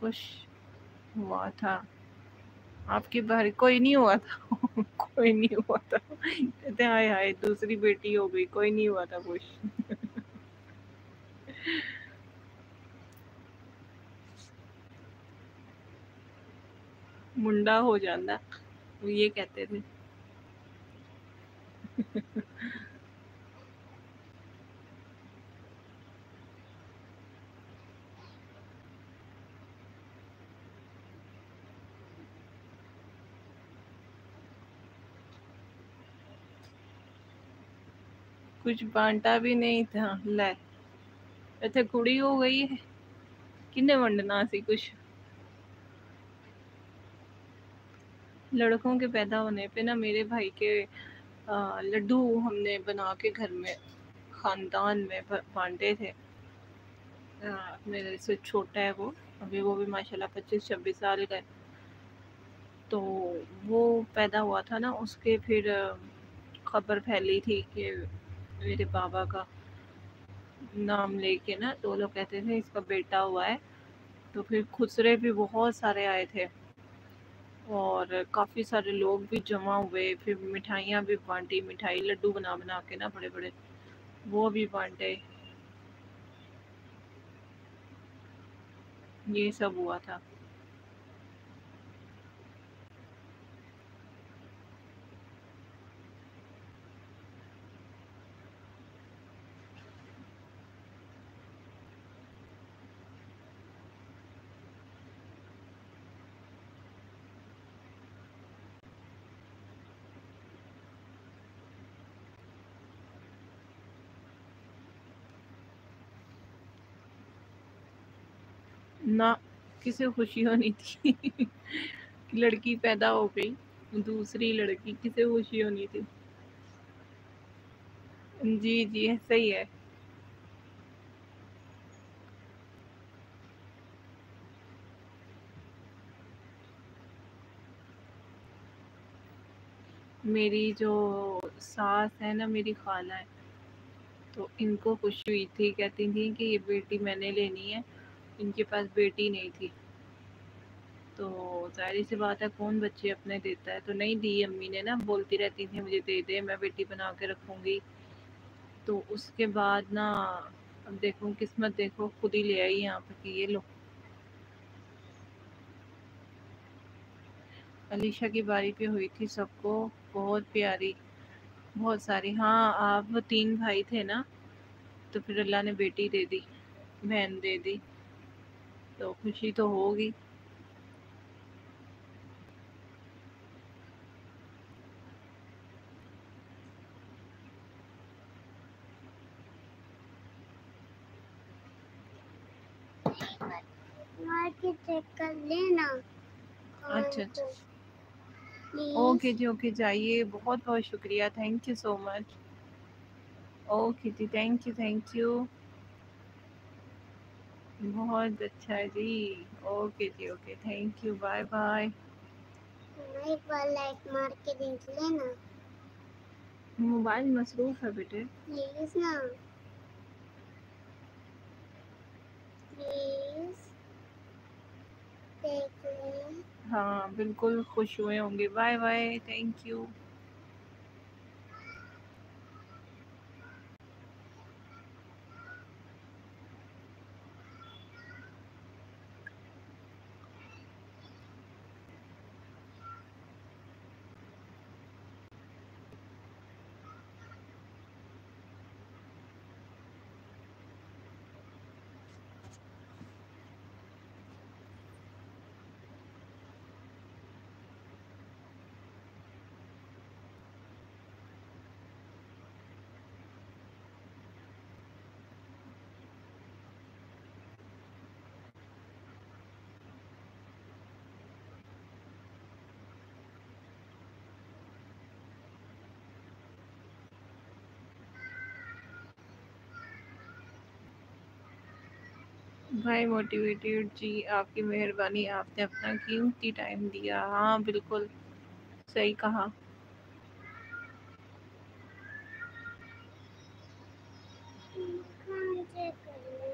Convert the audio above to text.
कुछ हुआ था आपके बाहर, कोई नहीं हुआ था कोई नहीं हुआ था। कहते हाय हाय दूसरी बेटी हो गई, कोई नहीं हुआ था कुछ। मुंडा हो जाता, वो ये कहते थे। कुछ बांटा भी नहीं था ले, इत्थे कुड़ी हो गई है, किन्ने वंडना सी कुछ। लड़कों के पैदा होने पे ना मेरे भाई के लड्डू हमने बना के घर में खानदान में बांटे थे। मेरे से छोटा है वो, अभी वो भी माशाल्लाह 25-26 साल का है। तो वो पैदा हुआ था ना, उसके फिर खबर फैली थी कि मेरे बाबा का नाम लेके ना, तो लोग कहते थे इसका बेटा हुआ है। तो फिर खुसरे भी बहुत सारे आए थे और काफ़ी सारे लोग भी जमा हुए, फिर मिठाइयाँ भी बांटी, मिठाई लड्डू बना बना के ना बड़े बड़े, वो भी बांटे, ये सब हुआ था। ना किसे खुशी होनी थी कि लड़की पैदा हो गई, दूसरी लड़की किसे खुशी होनी थी। जी जी सही है। मेरी जो सास है ना, मेरी खाला है, तो इनको खुशी हुई थी, कहती थी कि ये बेटी मैंने लेनी है, इनके पास बेटी नहीं थी। तो जाहिर सी बात है कौन बच्चे अपने देता है, तो नहीं दी अम्मी ने ना, बोलती रहती थी मुझे दे दे, मैं बेटी बना के रखूंगी। तो उसके बाद ना, अब देखो किस्मत, देखो खुद ही ले आई यहाँ पे कि ये लो। अलीशा की बारी पे हुई थी सबको, बहुत प्यारी, बहुत सारी। हाँ आप 3 भाई थे ना, तो फिर अल्लाह ने बेटी दे दी, बहन दे दी, तो खुशी तो होगी। मार के चेक कर लेना। अच्छा अच्छा, ओके जी ओके, जाइए, बहुत बहुत शुक्रिया, thank you so much. Okay जी, थैंक यू थैंक यू, बहुत अच्छा है जी। ओके जी okay, thank you, bye bye. एक बार लाइक मार के देख लेना। मोबाइल मसरूफ है बेटे, प्लीज ना, प्लीज देख ले। हाँ बिल्कुल खुश हुए होंगे, बाय बाय, थैंक यू। भाई मोटिवेटेड जी, आपकी मेहरबानी, आपने अपना कीमती टाइम दिया। हाँ बिल्कुल सही कहा। कहाँ चेक कर ले?